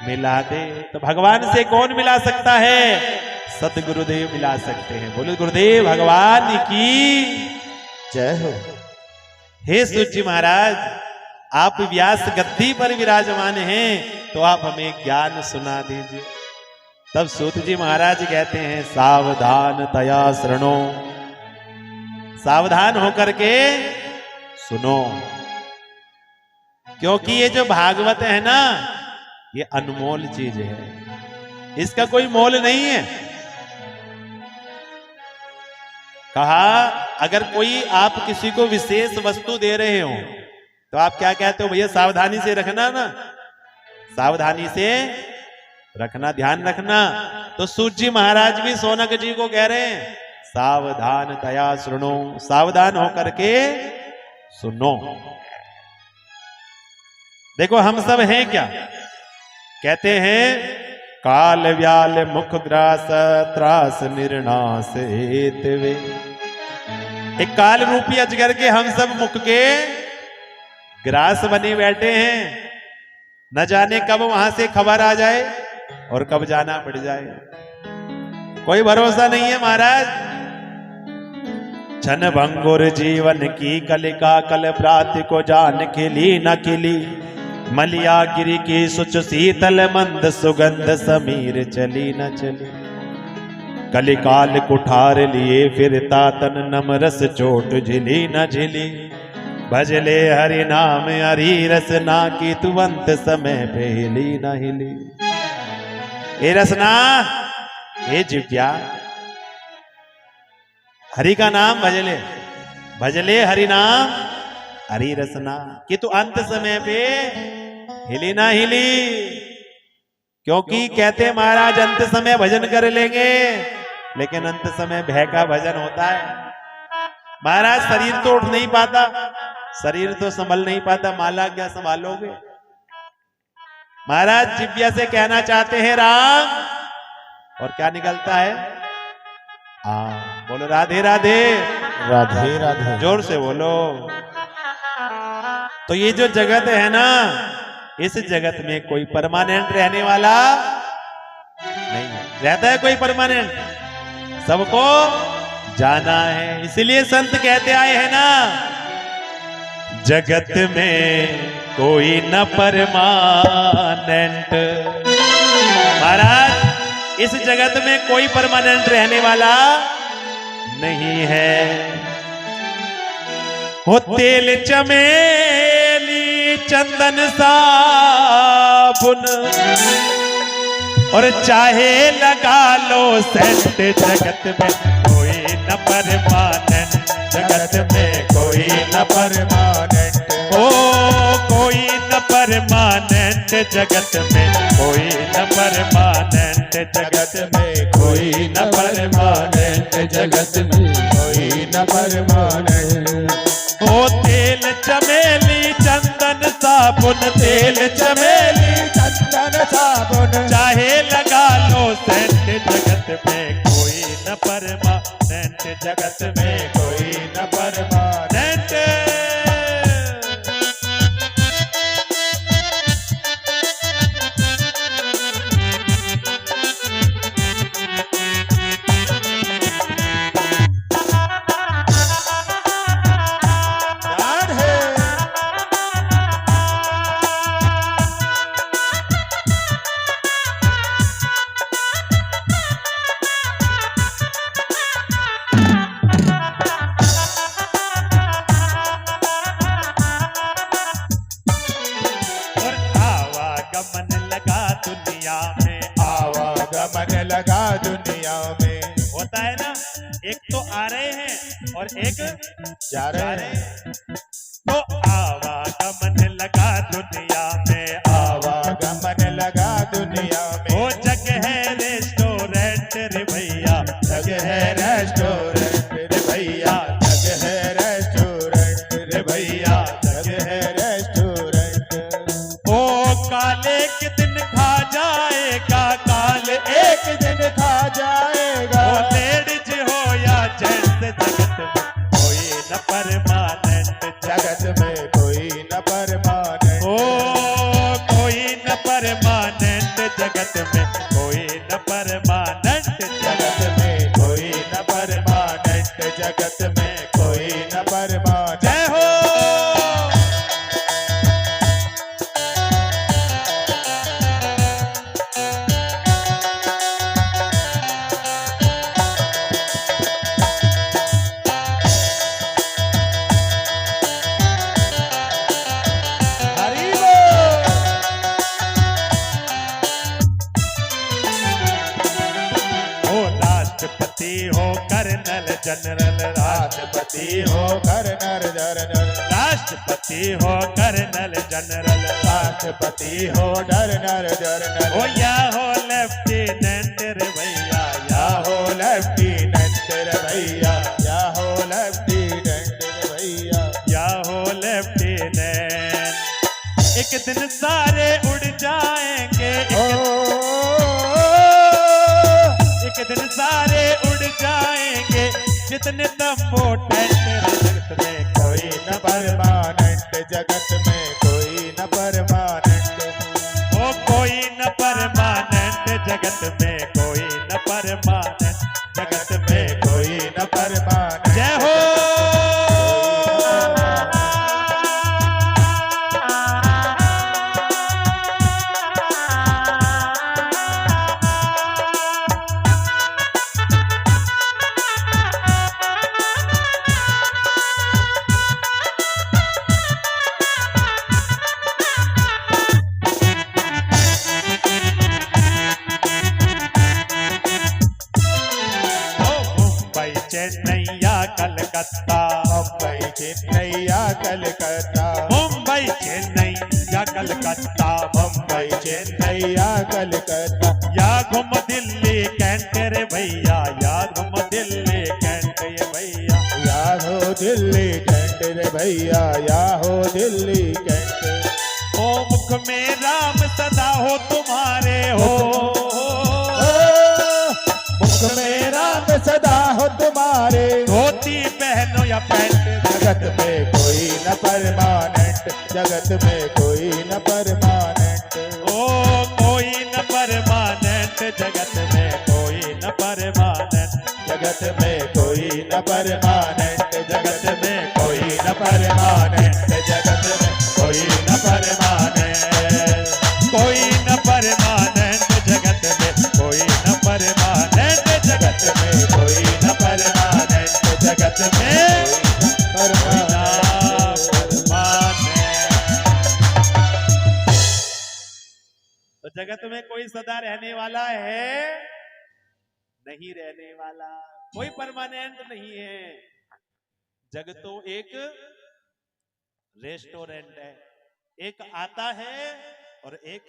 मिला दे। तो भगवान से कौन मिला सकता है? सतगुरुदेव मिला सकते हैं। बोलो गुरुदेव भगवान की जय हो। हे सूत जी महाराज, आप व्यास गद्दी पर विराजमान हैं, तो आप हमें ज्ञान सुना दीजिए। तब सूत जी महाराज कहते हैं, सावधान तया शृणो, सावधान होकर के सुनो। क्योंकि ये जो भागवत है ना, ये अनमोल चीज है, इसका कोई मोल नहीं है। कहा अगर कोई आप किसी को विशेष वस्तु दे रहे हो तो आप क्या कहते हो? भैया सावधानी से रखना ना, सावधानी से रखना, ध्यान रखना। तो सूत जी महाराज भी सोनक जी को कह रहे हैं, सावधान तया सुनो, सावधान होकर के सुनो। देखो हम सब हैं क्या? कहते हैं काल व्याल मुख ग्रास त्रास निर्णास हेतवे। एक काल रूपी अजगर के हम सब मुख के ग्रास बने बैठे हैं, न जाने कब वहां से खबर आ जाए और कब जाना पड़ जाए, कोई भरोसा नहीं है महाराज। क्षण भंगुर जीवन की कलिका कल प्राति को जान खिली न खिली, मलिया गिरी की सुच शीतल मंद सुगंध समीर चली न चली। कलिकाल कुठार लिए फिरता तन नमरस चोट झिली न झिली, भजले हरि नाम हरि रसना की तुवंत समय पे हिली न हिली। ए रसना, ए जिव्या, हरि का नाम भजले, भजले हरि नाम हरि रसना कि तू अंत समय पे हिली ना हिली। क्योंकि कहते महाराज अंत समय भजन कर लेंगे, लेकिन अंत समय भय का भजन होता है। महाराज शरीर तो उठ नहीं पाता, शरीर तो संभल नहीं पाता, माला क्या संभालोगे। महाराज जिव्या से कहना चाहते हैं राम, और क्या निकलता है? बोलो राधे राधे राधे राधे, जोर से बोलो। तो ये जो जगत है ना, इस जगत में कोई परमानेंट रहने वाला नहीं है। रहता है कोई परमानेंट? सबको जाना है। इसलिए संत कहते आए हैं ना, जगत में कोई न परमानेंट। महाराज इस जगत में कोई परमानेंट रहने वाला नहीं है। हो तेल चमेली चंदन साबुन और चाहे लगा लो सेंट, जगत में कोई न परमानेंट, जगत में कोई न परमानेंट। ओ कोई न परमानेंट, जगत में कोई न परमानेंट, जगत में कोई न परमानेंट, जगत में कोई न परमानेंट। ओ तेल चमेली चंदन साबुन, तेल चमेली चंदन साबुन, चाहे लगा लो सेंट, जगत में कोई न परमानेंट, जगत में कोई न परमानेंट। लगा दुनिया में, होता है ना, एक तो आ रहे हैं और एक जा रहे हैं। तो आवागमन लगा दुनिया में, आवागमन लगा दुनिया में। वो जग है रेस्टोरेंट रे भैया, जग है रेस्टोरेंट रे भैया, जग है रेस्टोरेंट रे भैया, जग है रेस्टोरेंट। ओ काले के दिन खा जाएगा, काल एक दिन खा जाएगा। वो लेडीज हो या जेंट्स, जगत में कोई न परमानेंट, जगत में कोई न परमानेंट। ओ कोई न परमानेंट, जगत में कोई न परमानेंट, जगत में कोई न परमानेंट, जगत में कोई न परमानेंट। जय हो। राष्ट्रपति हो कर्नल जनरल, राष्ट्रपति हो कर्नल जनरल, राष्ट्रपति हो कर्नल जनरल, राष्ट्रपति हो कर्नल जनरल। ओ या हो लेफ्टिनेंट रे भैया, या हो लेफ्टिनेंट रे भैया, या हो लेफ्टिनेंट रे भैया, या हो लेफ्टिनेंट। एक दिन सारे उड़ जाएंगे, ओ जितने इम्पोर्टेंट जगत में कोई न परमानेंट, जगत में कोई न परमानेंट। ओ कोई न परमानेंट जगत में कोई न परमानेंट जगत में कोई न परमानेंट। जय हो। चेन्नैया कलकत्ता, मुंबई चेन्नैया कलकत्ता, मुंबई चेन्नैया कलकत्ता, मुंबई चेन्नैया कलकत्ता। या घूम दिल्ली कैंट रे भैया, या घूम दिल्ली कैंट ये भैया। या हो दिल्ली कैंट रे भैया, या हो दिल्ली कैंट। ओ मुख में राम सदा हो तुम्हारे हो, मुख में राम सदा हो तुम्हारे। धोती पहनो या पैंट जगत में कोई न परमानेंट, जगत में कोई न परमानेंट। ओ कोई न परमानेंट जगत में कोई न परमानेंट जगत में कोई न परमानेंट, जगत में कोई न परमानेंट, जगत में कोई न परमानेंट। कोई न परमानेंट जगत में कोई न परमानेंट जगत में कोई न परमानेंट, जगत में कोई न तो जगत में कोई सदा रहने वाला है नहीं, रहने वाला कोई परमानेंट नहीं है। जग तो एक रेस्टोरेंट है, एक आता है और एक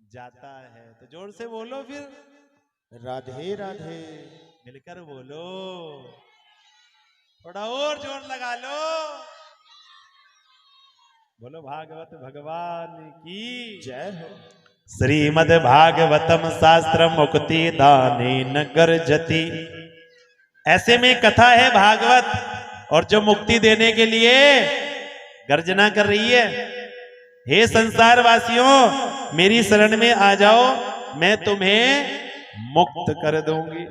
जाता है। तो जोर से बोलो फिर राधे राधे। मिलकर बोलो, थोड़ा और जोर लगा लो। बोलो भागवत भगवान की जय हो। श्रीमद् भागवतम शास्त्र मुक्ति दाने नगर जति। ऐसे में कथा है भागवत, और जो मुक्ति देने के लिए गर्जना कर रही है, हे संसार वासियों मेरी शरण में आ जाओ, मैं तुम्हें मुक्त कर दूंगी।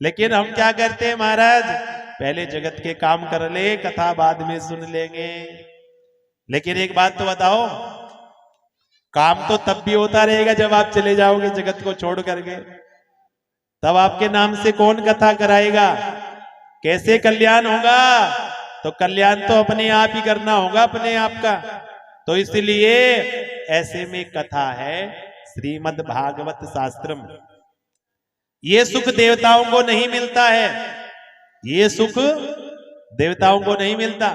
लेकिन हम क्या करते हैं महाराज, पहले जगत के काम कर ले, कथा बाद में सुन लेंगे। लेकिन एक बात तो बताओ, काम तो तब भी होता रहेगा जब आप चले जाओगे जगत को छोड़ करके। तब आपके नाम से कौन कथा कराएगा, कैसे कल्याण होगा? तो कल्याण तो अपने आप ही करना होगा, अपने आप का। तो इसलिए ऐसे में कथा है श्रीमद् भागवत शास्त्रम। ये सुख देवताओं को नहीं मिलता है, ये सुख देवताओं को नहीं मिलता।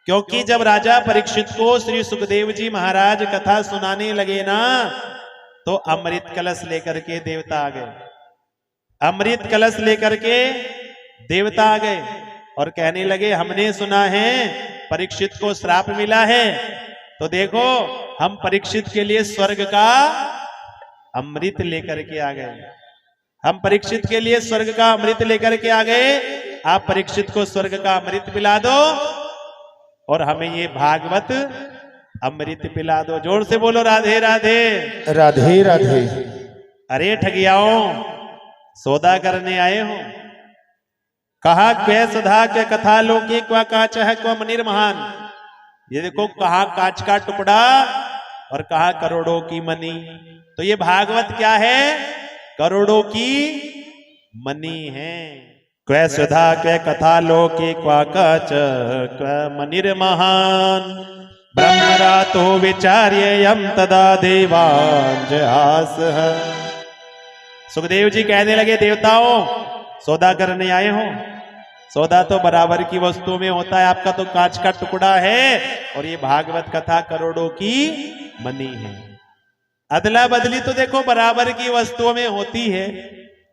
क्योंकि जब राजा परीक्षित को श्री सुखदेव जी महाराज कथा सुनाने लगे ना, तो अमृत कलश लेकर के देवता आ गए। अमृत कलश लेकर के देवता आ गए और कहने लगे, हमने सुना है परीक्षित को श्राप मिला है, तो देखो हम परीक्षित के लिए स्वर्ग का अमृत लेकर के आ गए। हम परीक्षित के लिए स्वर्ग का अमृत लेकर के आ गए, आप परीक्षित को स्वर्ग का अमृत पिला दो और हमें ये भागवत अमृत पिला दो। जोर से बोलो राधे राधे। राधे राधे। अरे ठगियाओ, सौदा करने आए हो, कहा क्वै सुधा के कथा लोके क्वा काच है क्वा मनिर महान। ये देखो, कहा कांच का टुकड़ा और कहा करोड़ों की मनी। तो ये भागवत क्या है? करोड़ों की मनी है। क्वै सुधा के कथा लोके क्वा काच क्वा मनिर महान। ब्रह्मरातो विचार्य यम तदा देवांज हास है। सुखदेव जी कहने लगे, देवताओं सौदा करने आए हो। सौदा तो बराबर की वस्तु में होता है, आपका तो कांच का टुकड़ा है और ये भागवत कथा करोड़ों की मनी है। अदला बदली तो देखो बराबर की वस्तुओं में होती है।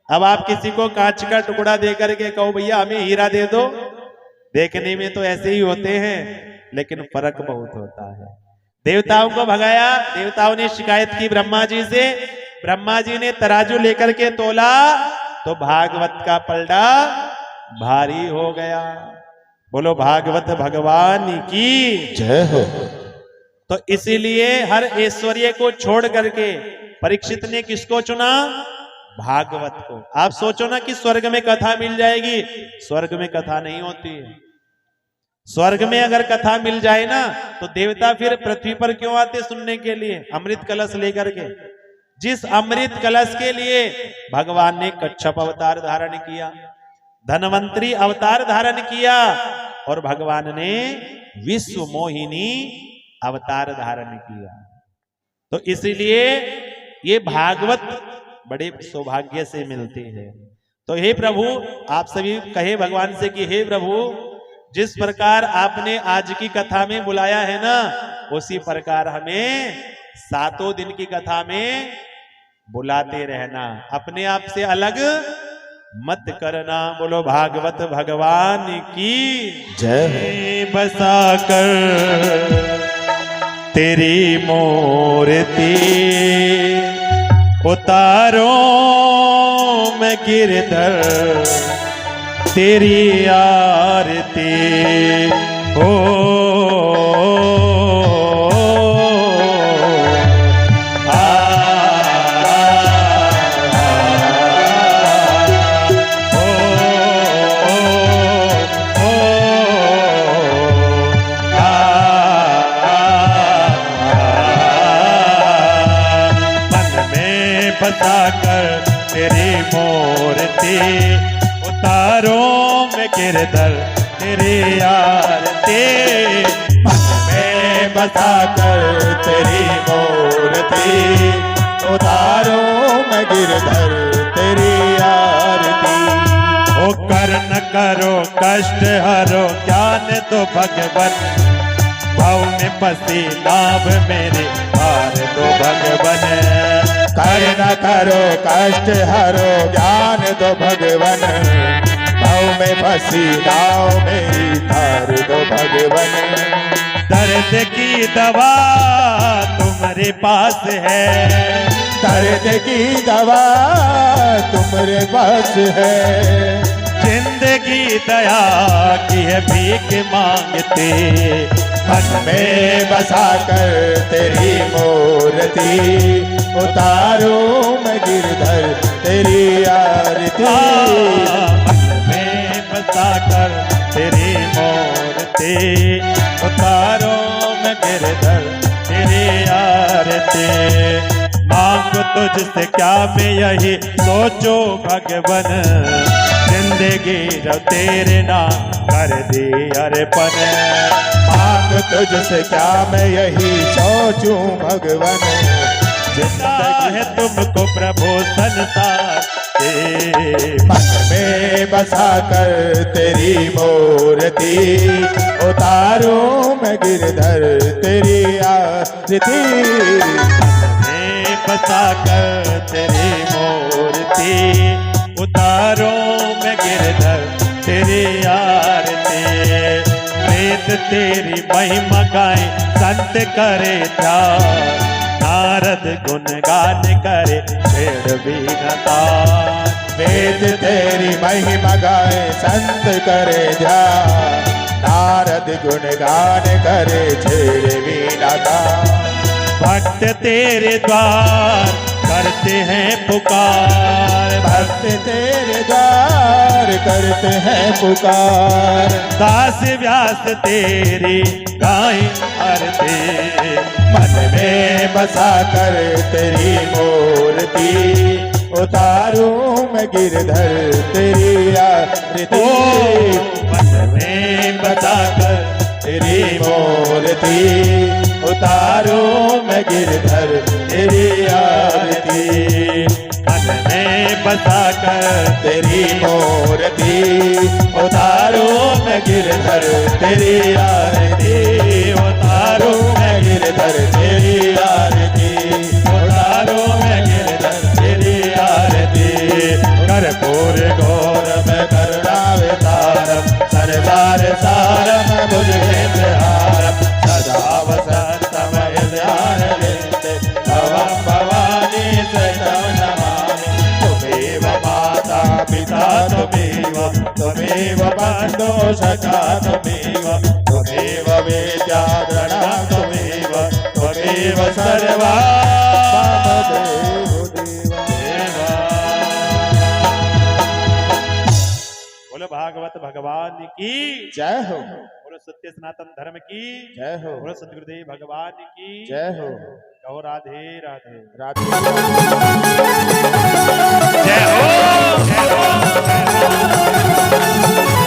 अब आप किसी को कांच का टुकड़ा दे करके कहो भैया हमें हीरा दे दो, देखने में तो ऐसे ही होते हैं, लेकिन फर्क बहुत होता है। देवताओं को भगाया, देवताओं ने शिकायत की ब्रह्मा जी से। ब्रह्मा जी ने तराजू लेकर के तोला तो भागवत का पलड़ा भारी हो गया। बोलो भागवत भगवान की जय हो। तो इसीलिए हर ऐश्वर्य को छोड़ करके परीक्षित ने किसको चुना? भागवत को। आप सोचो ना कि स्वर्ग में कथा मिल जाएगी, स्वर्ग में कथा नहीं होती है। स्वर्ग में अगर कथा मिल जाए ना तो देवता फिर पृथ्वी पर क्यों आते सुनने के लिए? अमृत कलश लेकर के। जिस अमृत कलश के लिए भगवान ने कच्छप अवतार धारण किया, धनवंतरी अवतार धारण किया और भगवान ने विश्व मोहिनी अवतार धारण किया। तो इसलिए ये भागवत बड़े सौभाग्य से मिलते हैं। तो हे प्रभु, आप सभी कहे भगवान से कि हे प्रभु, जिस प्रकार आपने आज की कथा में बुलाया है ना, उसी प्रकार हमें 7 दिन की कथा में बुलाते रहना, अपने आप से अलग मत करना। बोलो भागवत भगवान की जय। बसा कर तेरी मूर्ति उतारो मैं गिरधर तेरी आरती हो। कर तेरी मूर्ति उतारो मैं गिरधर तेरी आरती, मन में बसा कर तेरी मूर्ति उतारो मैं गिरधर तेरी आरती। ओ कर न करो कष्ट हरो ज्ञान दो भगवन, भाव में फंसी नाव मेरे पार दो भगवन। कर न करो कष्ट हरो ज्ञान दो भगवन, भाव में फंसी नाव मेरी तार दो भगवन। दर्द की दवा तुम्हारे पास है, दर्द की दवा तुम्हारे पास है। जिंदगी दया की है भीख मांगते, मन में बसा कर तेरी मूर्ति उतारो मैं गिरधर तेरी आरती। मन में बसा कर तेरी मूर्ति उतारो मैं गिरधर तेरी आरती। मांग तुझसे क्या मैं यही सोचो भगवन, जिंदगी जब तेरे नाम कर दी अर्पण। मांग तुझसे क्या मैं यही सोचूं भगवन, जिंदगी है तुमको प्रभु संसार के। मन में बसा कर तेरी मूर्ति उतारो मैं गिरधर तेरी आरती। बसा कर तेरी मूर्ति उतारो मैं गिरधर तेरी आरती। वेद तेरी महिमा गाए संत करे ध्यान, नारद गुणगान करे छेड़ बीनतान। वेद तेरी महिमा गाए संत करे ध्यान, नारद गुणगान करे छेड़ बीनतान। भक्त तेरे द्वार करते हैं पुकार, भक्त तेरे द्वार करते हैं पुकार। दास व्यास तेरी गाय आरती। मन में बसा कर तेरी मूर्ति उतारूं मैं गिरधर तेरी आरती। मन में बसा कर तेरी मूर्ति उतारूं मैं गिरधर तेरी आरती। मन में बसा कर तेरी मूर्ति उतारूं मैं गिरधर तेरी आरती। उतारूं मैं गिरधर तेरी आरती। उतारूं मैं गिरधर तेरी आरती। कर्पूर घोर में करुणावतारम, सर्वार सारम भुजगेन्द्रहारम, सदा वसन्तम हृदयारविन्दे भवं भवानी सहितं नमामि। त्वमेव माता पिता त्वमेव त्वमेव बन्धो सखा त्वमेव त्वमेव वेद्या द्रढा त्वमेव त्वमेव सर्वा मम देवदेवा। बोलो भागवत भगवान की जय हो, बोलो सत्य सनातन धर्म की जय हो, बोलो सतगुरुदेव भगवान की जय हो। कहो राधे राधे राधे जय हो जय हो जय हो।